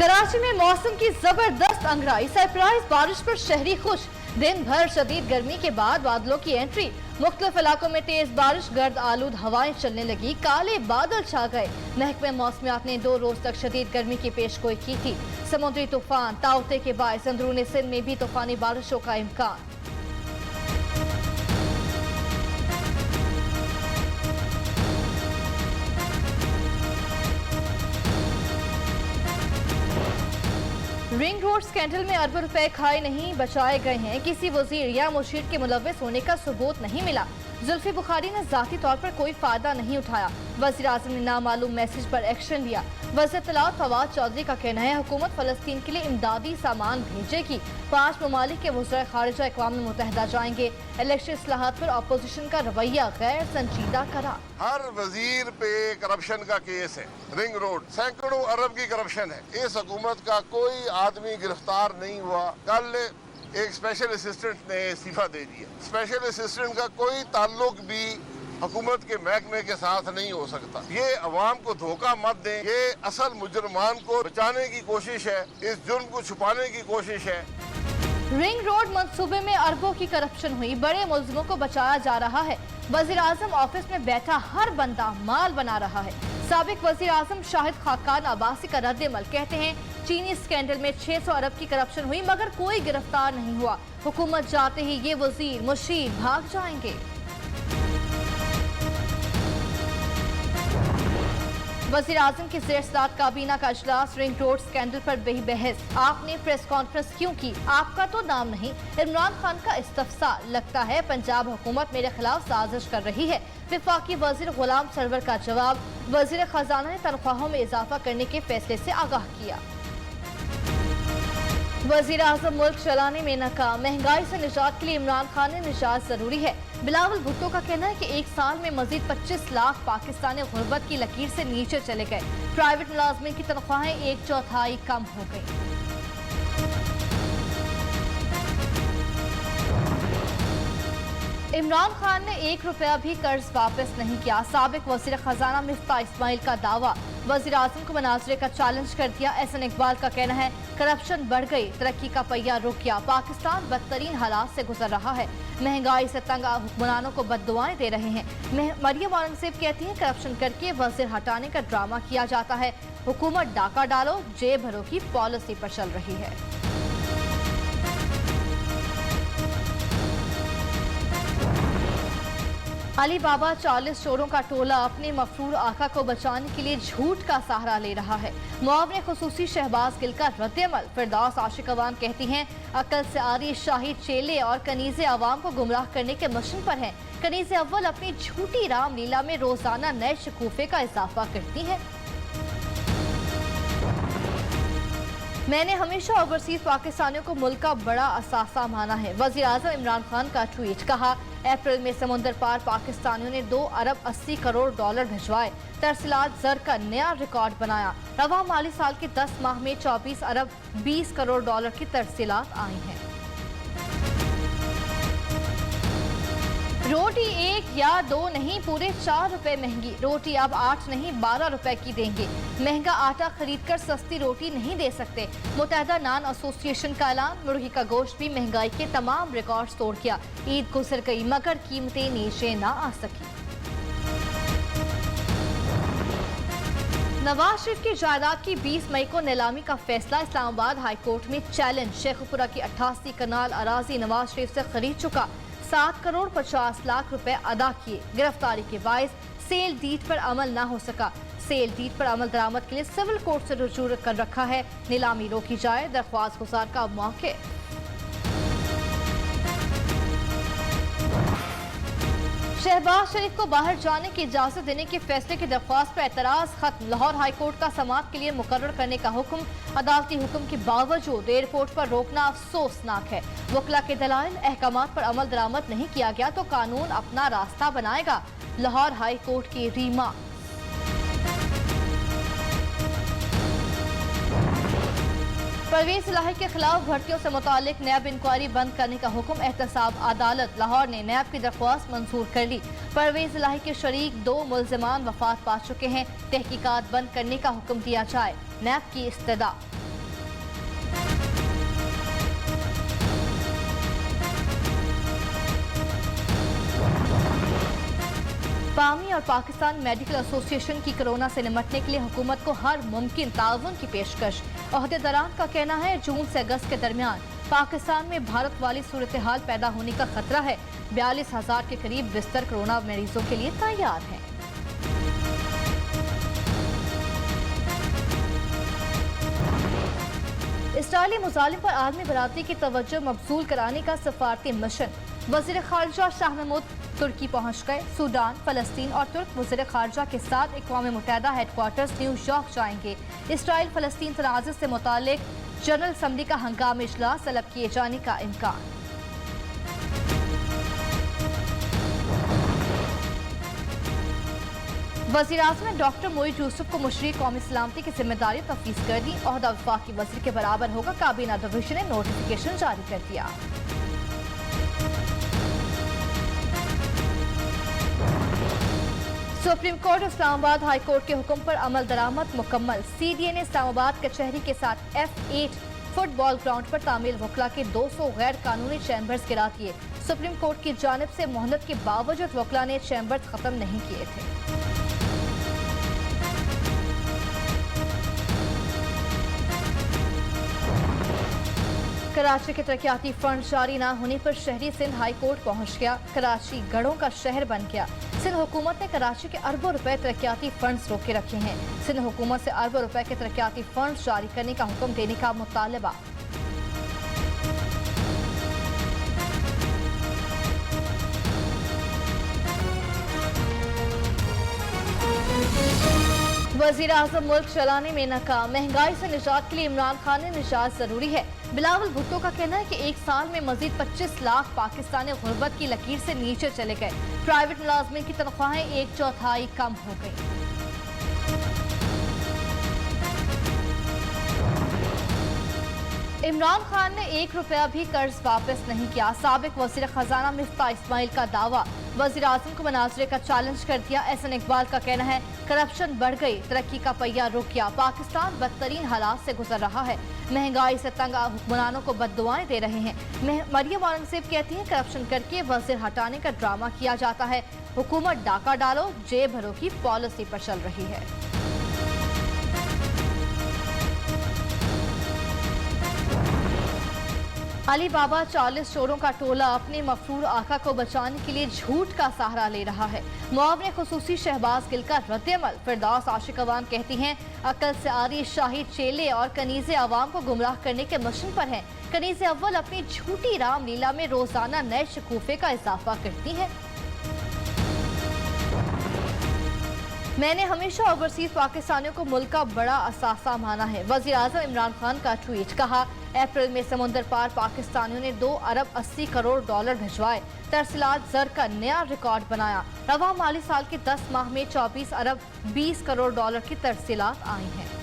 कराची में मौसम की जबरदस्त अंगड़ाई, सरप्राइज बारिश पर शहरी खुश। दिन भर शदीद गर्मी के बाद बादलों की एंट्री, मुख्तलिफ इलाकों में तेज बारिश, गर्द आलूद हवाएं चलने लगी, काले बादल छा गए। महकमे मौसमियात ने 2 रोज तक शदीद गर्मी की पेशगोई की थी। समुद्री तूफान ताउते के बायस अंदरूनी सिंध में भी तूफानी बारिशों का इम्कान। रिंग रोड स्कैंडल में अरबों रुपए खाए नहीं बचाए गए हैं। किसी वजीर या मुशीर के मुलव्विस होने का सबूत नहीं मिला। जुल्फी बुखारी ने जाती तौर पर कोई फायदा नहीं उठाया। वज़ीर आज़म ने नामालूम मैसेज पर एक्शन लिया। वज़ीर इत्तलात फवाद चौधरी का कहना है हुकूमत फलस्तीन के लिए इमदादी सामान भेजेगी। 5 ममालिक के वज़ीर खारिजा अक़वाम मुत्तहिदा जाएंगे। इलेक्शन इस्लाहात पर अपोजिशन का रवैया गैर संजीदा करार। हर वजीर पे करप्शन का केस है। रिंग रोड सैकड़ों अरब की करप्शन है। इस हुकूमत का कोई आदमी गिरफ्तार नहीं हुआ। कल एक स्पेशल असिस्टेंट ने इस्तीफा दे दिया। स्पेशल असिस्टेंट का कोई ताल्लुक भी हुकूमत के महकमे के साथ नहीं हो सकता। ये अवाम को धोखा मत दें। ये असल मुजरमान को बचाने की कोशिश है, इस जुर्म को छुपाने की कोशिश है। रिंग रोड मंसूबे में अरबों की करप्शन हुई, बड़े मुल्जिमों को बचाया जा रहा है। वज़ीर आज़म ऑफिस में बैठा हर बंदा माल बना रहा है। साबिक वज़ीर आज़म शाहिद खाकान अब्बासी का रद्द-ए-अमल, कहते हैं चीनी स्कैंडल में 600 अरब की करप्शन हुई मगर कोई गिरफ्तार नहीं हुआ। हुकूमत जाते ही ये वज़ीर मुशीर भाग जाएंगे। वज़ीर आज़म की ज़ेर-सदारत काबीना का इजलास, रिंग रोड स्कैंडल पर बही बहस। आपने प्रेस कॉन्फ्रेंस क्यों की? आपका तो नाम नहीं। इमरान खान का इस्तफसार, लगता है पंजाब हुकूमत मेरे खिलाफ साजिश कर रही है। वफाकी वज़ीर गुलाम सरवर का जवाब, वज़ीर खजाना ने तनख्वाहों में इजाफा करने के फैसले से आगाह किया। वज़ीर आज़म मुल्क चलाने में नाकाम, महंगाई से निजात के लिए इमरान खान ने निजात जरूरी है। बिलावल भुट्टो का कहना है कि 1 साल में मजीद 25 लाख पाकिस्तानी गुर्बत की लकीर से नीचे चले गए। प्राइवेट मुलाजमिन की तनख्वाहें 1/4 कम हो गई। इमरान खान ने 1 रुपया भी कर्ज वापस नहीं किया। साबिक वज़ीर खजाना मिफ्ता इस्माइल का दावा, वज़ीर आज़म को मनाजरे का चैलेंज कर दिया। एहसन इकबाल का कहना है करप्शन बढ़ गई, तरक्की का पहिया रुक गया, पाकिस्तान बदतरीन हालात से गुजर रहा है। महंगाई से तंग हुक्मरानों को बद्दुआएं दे रहे हैं। मरियम औरंगज़ेब कहती हैं करप्शन करके वज़ीर हटाने का ड्रामा किया जाता है। हुकूमत डाका डालो जेब भरो की पॉलिसी पर चल रही है। अली बाबा 40 चोरों का टोला अपने मफरूर आका को बचाने के लिए झूठ का सहारा ले रहा है। मुआवने खुसूसी शहबाज गिल का रद्द-ए-अमल, फिरदौस आशिक अवाम कहती हैं अकल से आरी शाही चेले और कनीज़े अवाम को गुमराह करने के मिशन पर हैं। कनीज़े अव्वल अपनी झूठी रामलीला में रोजाना नए शकूफे का इजाफा करती हैं। मैंने हमेशा ओवरसीज पाकिस्तानियों को मुल्क का बड़ा असासा माना है। वज़ीर आज़म इमरान खान का ट्वीट, कहा अप्रैल में समुद्र पार पाकिस्तानियों ने 2 अरब 80 करोड़ डॉलर भिजवाए, तरसीलात ज़र का नया रिकॉर्ड बनाया। रवा माली साल के 10 माह में 24 अरब 20 करोड़ डॉलर की तरसीलात आई हैं। रोटी 1 या 2 नहीं, पूरे 4 रुपए महंगी। रोटी अब 8 नहीं 12 रुपए की देंगे। महंगा आटा खरीदकर सस्ती रोटी नहीं दे सकते। मुत्तहिदा नान एसोसिएशन का ऐलान, मुर्गी का गोश्त भी महंगाई के तमाम रिकॉर्ड तोड़ गया। ईद गुजर गई मगर कीमतें नीचे ना आ सकी। नवाज शरीफ की जायदाद की 20 मई को नीलामी का फैसला, इस्लामाबाद हाई कोर्ट में चैलेंज। शेखपुरा की 88 कनाल अराजी नवाज शरीफ से खरीद चुका, 7 करोड़ 50 लाख रुपए अदा किए। गिरफ्तारी के बायस सेल डीड पर अमल ना हो सका। सेल डीड पर अमल दरामद के लिए सिविल कोर्ट से रुजू कर रखा है। नीलामी रोकी जाए, दरख्वास्त गुजार का मौके। शहबाज शरीफ को बाहर जाने की इजाजत देने के फैसले की दरख्वास्त पर एतराज खत्म। लाहौर हाई कोर्ट का समाअत के लिए मुकर्रर करने का हुक्म, अदालती हुक्म के बावजूद एयरपोर्ट पर रोकना अफसोसनाक है। वकला के दलाइल, अहकामात पर अमल दरामद नहीं किया गया तो कानून अपना रास्ता बनाएगा। लाहौर हाई कोर्ट की रीमा। परवेज इलाही के खिलाफ भर्तियों से मुतालिक नैब इंक्वायरी बंद करने का हुक्म, एहतसाब अदालत। लाहौर ने नैब की दरख्वास्त मंजूर कर ली। परवेज इलाही के शरीक 2 मुल्जिमान वफात पा चुके हैं। तहकीकात बंद करने का हुक्म दिया जाए, नैब की इस्तदा। पामी और पाकिस्तान मेडिकल एसोसिएशन की कोरोना से निपटने के लिए हुकूमत को हर मुमकिन ताउन की पेशकश। ओहदेदारान का कहना है जून से अगस्त के दरमियान पाकिस्तान में भारत वाली सूरत हाल पैदा होने का खतरा है। 42,000 के करीब बिस्तर कोरोना मरीजों के लिए तैयार हैं। इसराइली मुजालिम पर आलमी बरादरी की तवज्जो मबसूल कराने का सफारती मिशन। वज़ीर खारजा शाह महमूद तुर्की पहुंच गए। सूडान, फलस्तीन और तुर्क वज़ीर खारजा के साथ अक़वाम मुत्तहिदा हेडक्वार्टर्स न्यूयॉर्क जाएंगे। इसराइल फलस्तीन तनाज़े से मुतालिक जनरल असम्बली का हंगामी इजलास तलब किए जाने का इम्कान। वज़ीर आज़म ने डॉक्टर मोईद यूसुफ को मुशरी कौमी सलामती की जिम्मेदारी तफवीज़ कर दी। ओहदा वफाकी वज़ीर के बराबर होगा। काबीना डिवीजन ने नोटिफिकेशन जारी कर दिया। Supreme court Islamabad high court के हुक्म पर अमल दरामद मुकम्मल। CDA ने इस्लामाबाद कचहरी के साथ F8 फुटबॉल ग्राउंड पर तामील वकला के 200 गैर कानूनी चैम्बर्स गिरा दिए। सुप्रीम कोर्ट की जानिब से मोहलत के बावजूद वकला ने चैम्बर्स खत्म नहीं किए थे। कराची के तरक्याती फंड जारी न होने पर शहरी सिंध हाई कोर्ट पहुंच गया। कराची गढ़ों का शहर बन गया। सिंध हुकूमत ने कराची के अरबों रुपए तरक्याती फंड्स रोके रखे हैं। सिंध हुकूमत से अरबों रुपए के तरक्याती फंड्स जारी करने का हुक्म देने का मुतालबा। वज़ीर आज़म मुल्क चलाने में नाकाम। महंगाई से निजात के लिए इमरान खान ने निजात जरूरी है। बिलावल भुट्टो का कहना है कि एक साल में मजीद 25 लाख पाकिस्तानी गुर्बत की लकीर से नीचे चले गए। प्राइवेट मुलाजमिन की तनख्वाहें 1/4 कम हो गई। इमरान खान ने 1 रुपया भी कर्ज वापस नहीं किया। साबिक वज़ीर खजाना मिफ्ता इस्माइल का दावा। वज़ीर आज़म को मनाजरे का चैलेंज कर दिया। एहसन इकबाल का कहना है करप्शन बढ़ गई, तरक्की का पहिया रुक गया। पाकिस्तान बदतरीन हालात से गुजर रहा है। महंगाई से तंग हुक्मरानों को बद्दुआएं दे रहे हैं। मरियम औरंगजेब कहती हैं करप्शन करके वज़ीर हटाने का ड्रामा किया जाता है। हुकूमत डाका डालो जेब भरो की पॉलिसी पर चल रही है। अली बाबा 40 चोरों का टोला अपने मफरूर आका को बचाने के लिए झूठ का सहारा ले रहा है। मुआवने खुसूसी शहबाज गिल का रद्द-ए-अमल। फिरदौस आशिक अवाम कहती हैं अकल से आरी शाही चेले और कनीज़े अवाम को गुमराह करने के मिशन पर हैं। कनीज़े अव्वल अपनी झूठी रामलीला में रोजाना नए शकूफे का इजाफा करती हैं। मैंने हमेशा ओवरसीज पाकिस्तानियों को मुल्क का बड़ा असासा माना है। वज़ीर आज़म इमरान खान का ट्वीट। कहा अप्रैल में समुद्र पार पाकिस्तानियों ने 2 अरब 80 करोड़ डॉलर भिजवाए। तरसीलात ज़र का नया रिकॉर्ड बनाया। रवा माली साल के 10 माह में 24 अरब 20 करोड़ डॉलर की तरसीलात आई हैं।